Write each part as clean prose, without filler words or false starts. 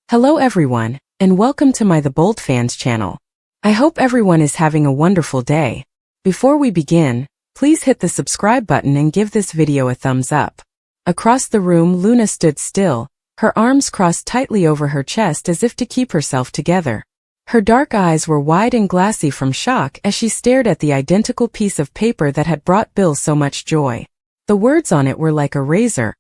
Hello everyone, and welcome to my The Bold Fans channel. I hope everyone is having a wonderful day. Before we begin, please hit the subscribe button and give this video a thumbs up. Across the room, Luna stood still, her arms crossed tightly over her chest as if to keep herself together. Her dark eyes were wide and glassy from shock as she stared at the identical piece of paper that had brought Bill so much joy. The words on it were like a razor,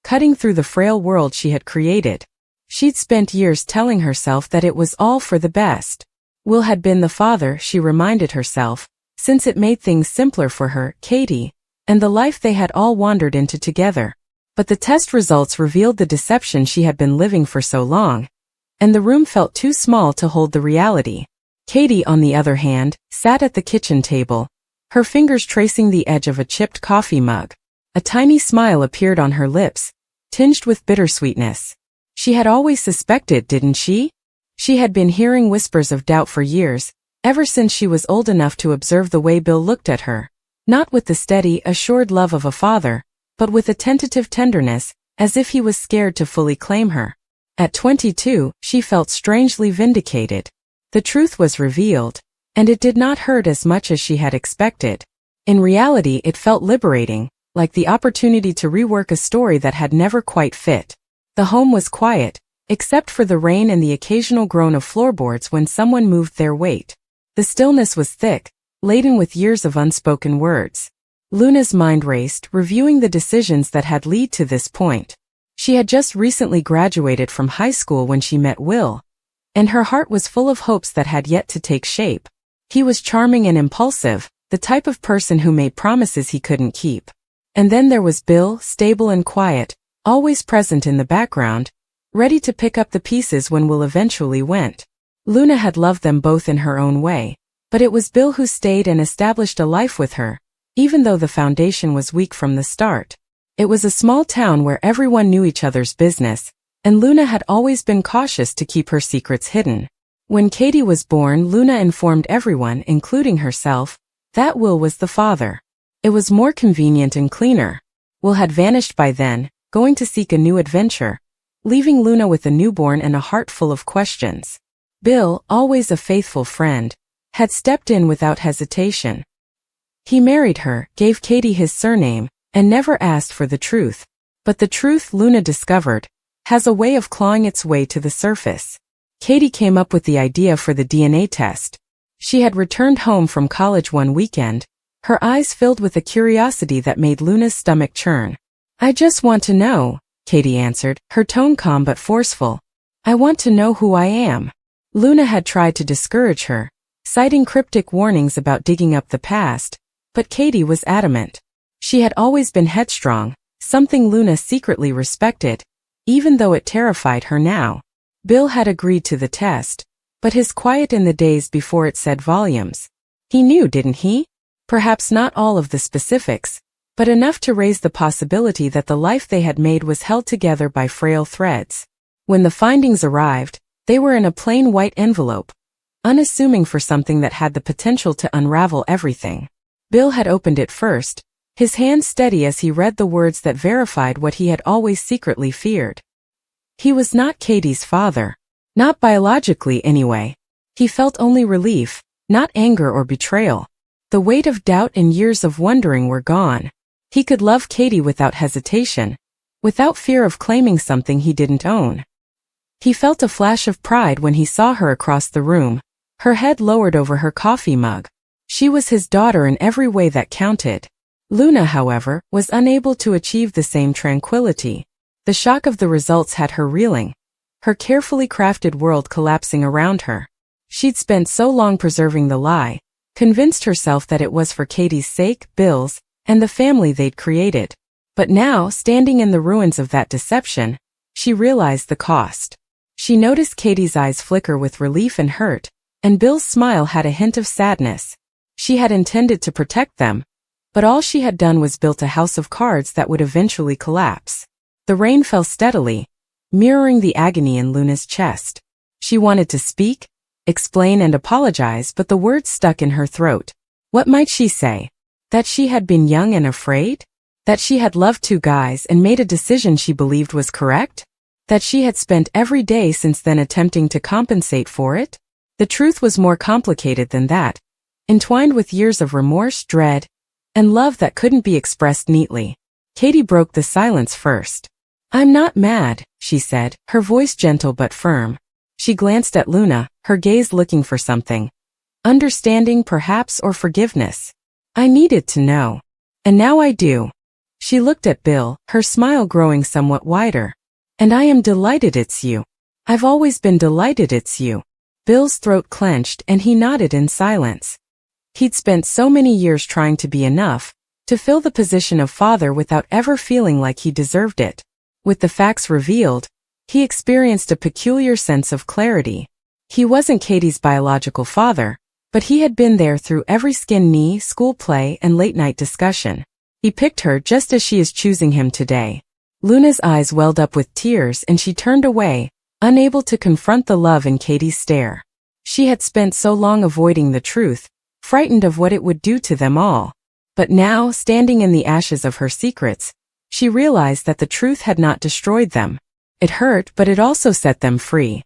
cutting through the frail world she had created. She'd spent years telling herself that it was all for the best. Will had been the father, she reminded herself, since it made things simpler for her, Katie, and the life they had all wandered into together. But the test results revealed the deception she had been living for so long, and the room felt too small to hold the reality. Katie, on the other hand, sat at the kitchen table, her fingers tracing the edge of a chipped coffee mug. A tiny smile appeared on her lips, tinged with bittersweetness. She had always suspected, didn't she? She had been hearing whispers of doubt for years, ever since she was old enough to observe the way Bill looked at her. Not with the steady, assured love of a father, but with a tentative tenderness, as if he was scared to fully claim her. At 22, she felt strangely vindicated. The truth was revealed, and it did not hurt as much as she had expected. In reality, it felt liberating, like the opportunity to rework a story that had never quite fit. The home was quiet, except for the rain and the occasional groan of floorboards when someone moved their weight. The stillness was thick, laden with years of unspoken words. Luna's mind raced, reviewing the decisions that had led to this point. She had just recently graduated from high school when she met Will, and her heart was full of hopes that had yet to take shape. He was charming and impulsive, the type of person who made promises he couldn't keep. And then there was Bill, stable and quiet, always present in the background, ready to pick up the pieces when Will eventually went. Luna had loved them both in her own way, but it was Bill who stayed and established a life with her, even though the foundation was weak from the start. It was a small town where everyone knew each other's business, and Luna had always been cautious to keep her secrets hidden. When Katie was born, Luna informed everyone, including herself, that Will was the father. It was more convenient and cleaner. Will had vanished by then, going to seek a new adventure, leaving Luna with a newborn and a heart full of questions. Bill, always a faithful friend, had stepped in without hesitation. He married her, gave Katie his surname, and never asked for the truth. But the truth, Luna discovered, has a way of clawing its way to the surface. Katie came up with the idea for the DNA test. She had returned home from college one weekend, her eyes filled with a curiosity that made Luna's stomach churn. "I just want to know," Katie answered, her tone calm but forceful. "I want to know who I am." Luna had tried to discourage her, citing cryptic warnings about digging up the past, but Katie was adamant. She had always been headstrong, something Luna secretly respected, even though it terrified her now. Bill had agreed to the test, but his quiet in the days before it said volumes. He knew, didn't he? Perhaps not all of the specifics, but enough to raise the possibility that the life they had made was held together by frail threads. When the findings arrived, they were in a plain white envelope, unassuming for something that had the potential to unravel everything. Bill had opened it first, his hand steady as he read the words that verified what he had always secretly feared. He was not Katie's father. Not biologically, anyway. He felt only relief, not anger or betrayal. The weight of doubt and years of wondering were gone. He could love Katie without hesitation, without fear of claiming something he didn't own. He felt a flash of pride when he saw her across the room, her head lowered over her coffee mug. She was his daughter in every way that counted. Luna, however, was unable to achieve the same tranquility. The shock of the results had her reeling, her carefully crafted world collapsing around her. She'd spent so long preserving the lie, convinced herself that it was for Katie's sake, Bill's, and the family they'd created. But now, standing in the ruins of that deception, she realized the cost. She noticed Katie's eyes flicker with relief and hurt, and Bill's smile had a hint of sadness. She had intended to protect them, but all she had done was built a house of cards that would eventually collapse. The rain fell steadily, mirroring the agony in Luna's chest. She wanted to speak, explain and apologize, but the words stuck in her throat. What might she say? That she had been young and afraid? That she had loved two guys and made a decision she believed was correct? That she had spent every day since then attempting to compensate for it? The truth was more complicated than that, entwined with years of remorse, dread, and love that couldn't be expressed neatly. Katie broke the silence first. "I'm not mad," she said, her voice gentle but firm. She glanced at Luna, her gaze looking for something. Understanding, perhaps, or forgiveness. "I needed to know. And now I do." She looked at Bill, her smile growing somewhat wider. "And I am delighted it's you. I've always been delighted it's you." Bill's throat clenched and he nodded in silence. He'd spent so many years trying to be enough, to fill the position of father without ever feeling like he deserved it. With the facts revealed, he experienced a peculiar sense of clarity. He wasn't Katie's biological father, but he had been there through every skin knee, school play, and late-night discussion. He picked her just as she is choosing him today. Luna's eyes welled up with tears and she turned away, unable to confront the love in Katie's stare. She had spent so long avoiding the truth, frightened of what it would do to them all. But now, standing in the ashes of her secrets, she realized that the truth had not destroyed them. It hurt, but it also set them free.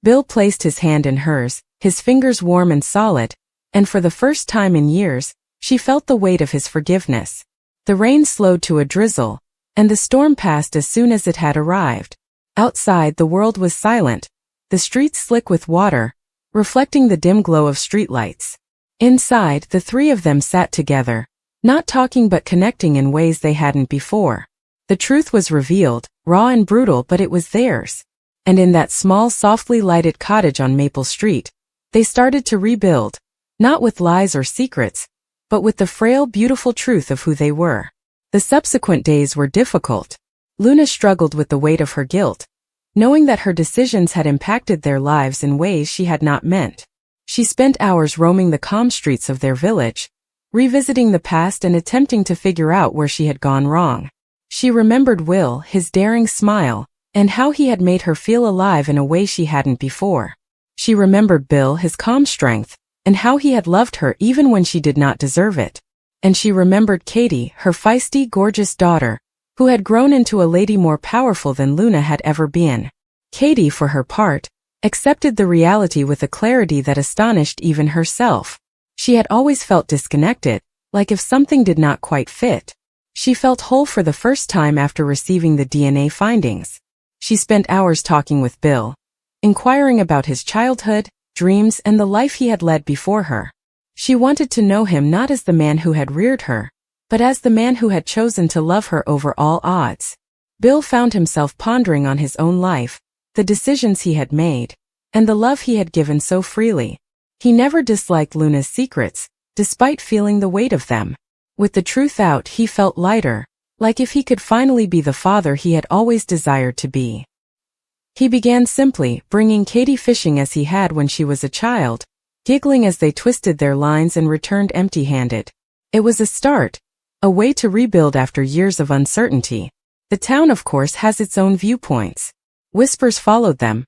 Bill placed his hand in hers, his fingers warm and solid, and for the first time in years, she felt the weight of his forgiveness. The rain slowed to a drizzle, and the storm passed as soon as it had arrived. Outside, the world was silent, the streets slick with water, reflecting the dim glow of streetlights. Inside, the three of them sat together, not talking but connecting in ways they hadn't before. The truth was revealed, raw and brutal, but it was theirs. And in that small, softly lighted cottage on Maple Street, they started to rebuild, not with lies or secrets, but with the frail, beautiful truth of who they were. The subsequent days were difficult. Luna struggled with the weight of her guilt, knowing that her decisions had impacted their lives in ways she had not meant. She spent hours roaming the calm streets of their village, revisiting the past and attempting to figure out where she had gone wrong. She remembered Will, his daring smile, and how he had made her feel alive in a way she hadn't before. She remembered Bill, his calm strength, and how he had loved her even when she did not deserve it. And she remembered Katie, her feisty, gorgeous daughter, who had grown into a lady more powerful than Luna had ever been. Katie, for her part, accepted the reality with a clarity that astonished even herself. She had always felt disconnected, like if something did not quite fit. She felt whole for the first time after receiving the DNA findings. She spent hours talking with Bill, inquiring about his childhood, dreams, and the life he had led before her. She wanted to know him not as the man who had reared her, but as the man who had chosen to love her over all odds. Bill found himself pondering on his own life, the decisions he had made, and the love he had given so freely. He never disliked Luna's secrets, despite feeling the weight of them. With the truth out, he felt lighter, like if he could finally be the father he had always desired to be. He began simply, bringing Katie fishing as he had when she was a child, giggling as they twisted their lines and returned empty-handed. It was a start, a way to rebuild after years of uncertainty. The town, of course, has its own viewpoints. Whispers followed them,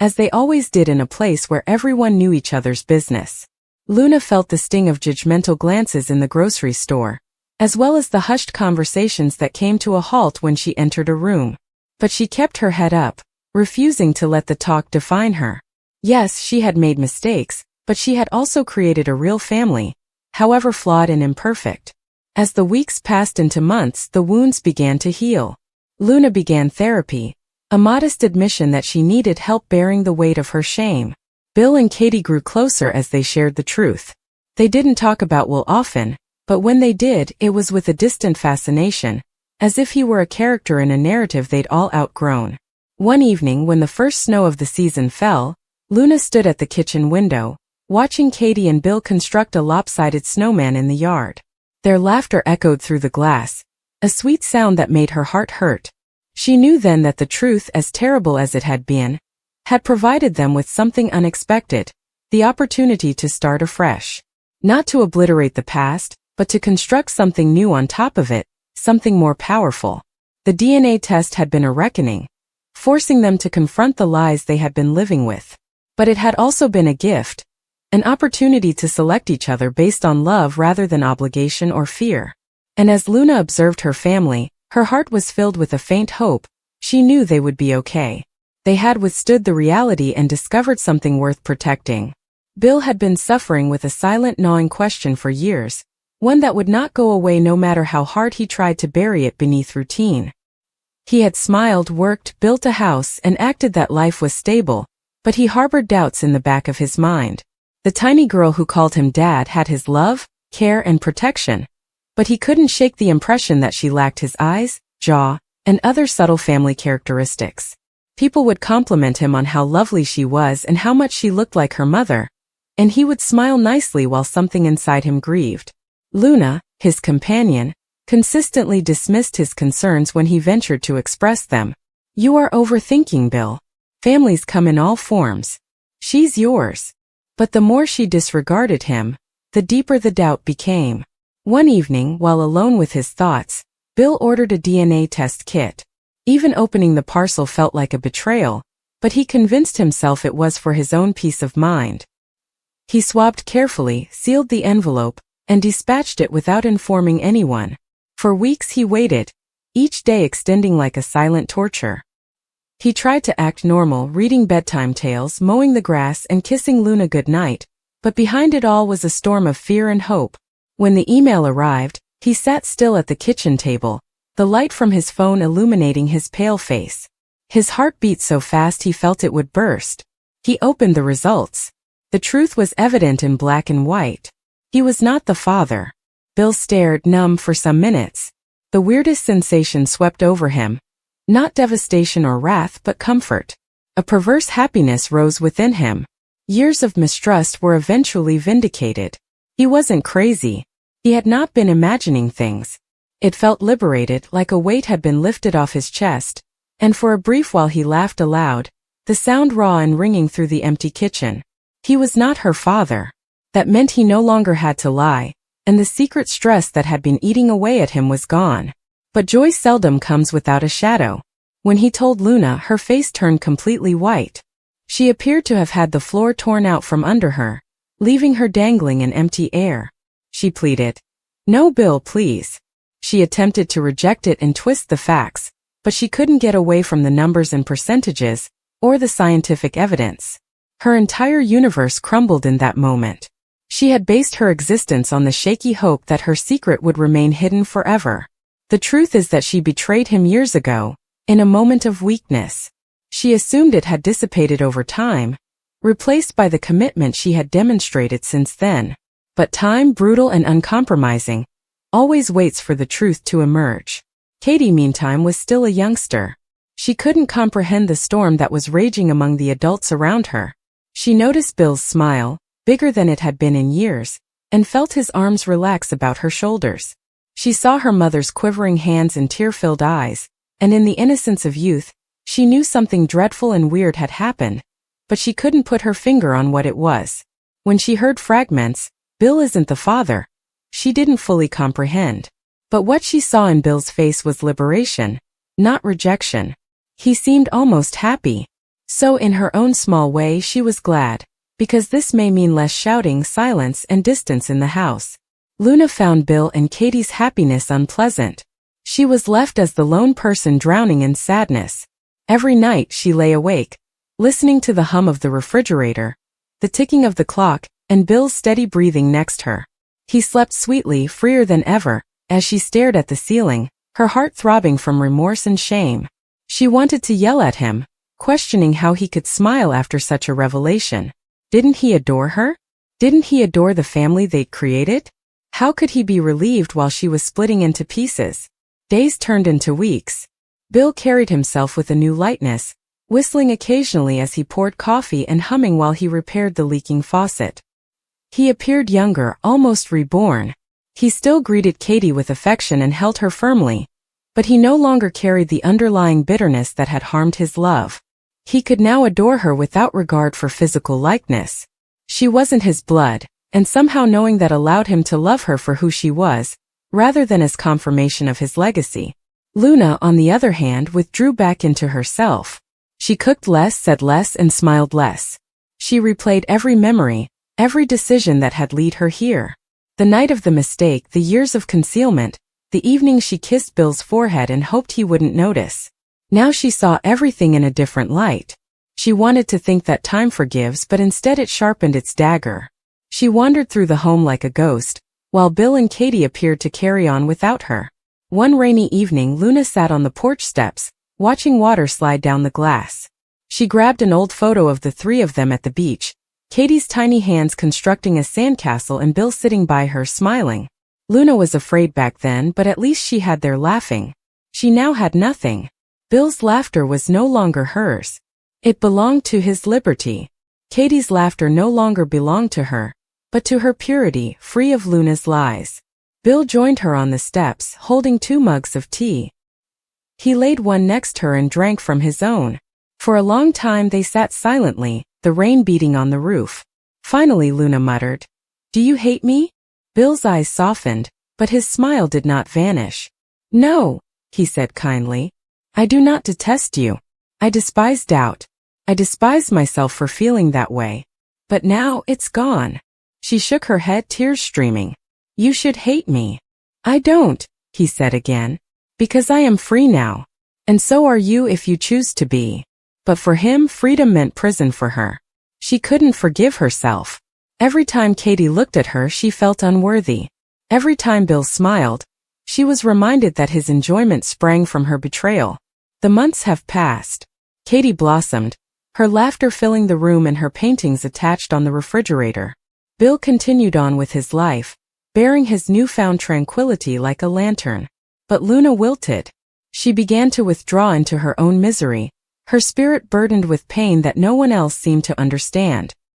as they always did in a place where everyone knew each other's business. Luna felt the sting of judgmental glances in the grocery store, as well as the hushed conversations that came to a halt when she entered a room. But she kept her head up, refusing to let the talk define her. Yes, she had made mistakes, but she had also created a real family, however flawed and imperfect. As the weeks passed into months, the wounds began to heal. Luna began therapy, a modest admission that she needed help bearing the weight of her shame. Bill and Katie grew closer as they shared the truth. They didn't talk about Will often, but when they did, it was with a distant fascination, as if he were a character in a narrative they'd all outgrown. One evening when the first snow of the season fell, Luna stood at the kitchen window, watching Katie and Bill construct a lopsided snowman in the yard. Their laughter echoed through the glass, a sweet sound that made her heart hurt. She knew then that the truth, as terrible as it had been, had provided them with something unexpected, the opportunity to start afresh. Not to obliterate the past, but to construct something new on top of it, something more powerful. The DNA test had been a reckoning, forcing them to confront the lies they had been living with. But it had also been a gift, an opportunity to select each other based on love rather than obligation or fear. And as Luna observed her family, her heart was filled with a faint hope, She knew they would be okay. They had withstood the reality and discovered something worth protecting. Bill had been suffering with a silent gnawing question for years, one that would not go away no matter how hard he tried to bury it beneath routine. He had smiled, worked, built a house, and acted that life was stable, but he harbored doubts in the back of his mind. The tiny girl who called him Dad had his love, care, and protection, but he couldn't shake the impression that she lacked his eyes, jaw, and other subtle family characteristics. People would compliment him on how lovely she was and how much she looked like her mother, and he would smile nicely while something inside him grieved. Luna, his companion, consistently dismissed his concerns when he ventured to express them. "You are overthinking, Bill. Families come in all forms. She's yours." But the more she disregarded him, the deeper the doubt became. One evening, while alone with his thoughts, Bill ordered a DNA test kit. Even opening the parcel felt like a betrayal, but he convinced himself it was for his own peace of mind. He swabbed carefully, sealed the envelope, and dispatched it without informing anyone. For weeks he waited, each day extending like a silent torture. He tried to act normal, reading bedtime tales, mowing the grass, and kissing Luna goodnight, but behind it all was a storm of fear and hope. When the email arrived, he sat still at the kitchen table, the light from his phone illuminating his pale face. His heart beat so fast he felt it would burst. He opened the results. The truth was evident in black and white. He was not the father. Bill stared, numb, for some minutes. The weirdest sensation swept over him. Not devastation or wrath, but comfort. A perverse happiness rose within him. Years of mistrust were eventually vindicated. He wasn't crazy. He had not been imagining things. It felt liberated, like a weight had been lifted off his chest, and for a brief while he laughed aloud, the sound raw and ringing through the empty kitchen. He was not her father. That meant he no longer had to lie, and the secret stress that had been eating away at him was gone. But joy seldom comes without a shadow. When he told Luna, her face turned completely white. She appeared to have had the floor torn out from under her, leaving her dangling in empty air. She pleaded, "No, Bill, please." She attempted to reject it and twist the facts, but she couldn't get away from the numbers and percentages, or the scientific evidence. Her entire universe crumbled in that moment. She had based her existence on the shaky hope that her secret would remain hidden forever. The truth is that she betrayed him years ago, in a moment of weakness. She assumed it had dissipated over time, replaced by the commitment she had demonstrated since then. But time, brutal and uncompromising, always waits for the truth to emerge. Katie, meantime, was still a youngster. She couldn't comprehend the storm that was raging among the adults around her. She noticed Bill's smile, bigger than it had been in years, and felt his arms relax about her shoulders. She saw her mother's quivering hands and tear-filled eyes, and in the innocence of youth, she knew something dreadful and weird had happened, but she couldn't put her finger on what it was. When she heard fragments, "Bill isn't the father," she didn't fully comprehend. But what she saw in Bill's face was liberation, not rejection. He seemed almost happy. So in her own small way she was glad, because this may mean less shouting, silence, and distance in the house. Luna found Bill and Katie's happiness unpleasant. She was left as the lone person drowning in sadness. Every night she lay awake, listening to the hum of the refrigerator, the ticking of the clock, and Bill's steady breathing next her. He slept sweetly, freer than ever, as she stared at the ceiling, her heart throbbing from remorse and shame. She wanted to yell at him, questioning how he could smile after such a revelation. Didn't he adore her? Didn't he adore the family they'd created? How could he be relieved while she was splitting into pieces? Days turned into weeks. Bill carried himself with a new lightness, whistling occasionally as he poured coffee and humming while he repaired the leaking faucet. He appeared younger, almost reborn. He still greeted Katie with affection and held her firmly, but he no longer carried the underlying bitterness that had harmed his love. He could now adore her without regard for physical likeness. She wasn't his blood, and somehow knowing that allowed him to love her for who she was, rather than as confirmation of his legacy. Luna, on the other hand, withdrew back into herself. She cooked less, said less, and smiled less. She replayed every memory, every decision that had led her here. The night of the mistake, the years of concealment, the evening she kissed Bill's forehead and hoped he wouldn't notice. Now she saw everything in a different light. She wanted to think that time forgives, but instead it sharpened its dagger. She wandered through the home like a ghost, while Bill and Katie appeared to carry on without her. One rainy evening, Luna sat on the porch steps, watching water slide down the glass. She grabbed an old photo of the three of them at the beach, Katie's tiny hands constructing a sandcastle and Bill sitting by her smiling. Luna was afraid back then, but at least she had their laughing. She now had nothing. Bill's laughter was no longer hers. It belonged to his liberty. Katie's laughter no longer belonged to her, but to her purity, free of Luna's lies. Bill joined her on the steps, holding 2 mugs of tea. He laid one next her and drank from his own. For a long time they sat silently, the rain beating on the roof. Finally Luna muttered, "Do you hate me?" Bill's eyes softened, but his smile did not vanish. "No," he said kindly. "I do not detest you. I despise doubt. I despise myself for feeling that way. But now it's gone." She shook her head, tears streaming. "You should hate me." "I don't," he said again. "Because I am free now. And so are you if you choose to be." But for him, freedom meant prison for her. She couldn't forgive herself. Every time Katie looked at her, she felt unworthy. Every time Bill smiled, she was reminded that his enjoyment sprang from her betrayal. The months have passed. Katie blossomed, her laughter filling the room and her paintings attached on the refrigerator. Bill continued on with his life, bearing his newfound tranquility like a lantern. But Luna wilted. She began to withdraw into her own misery, her spirit burdened with pain that no one else seemed to understand.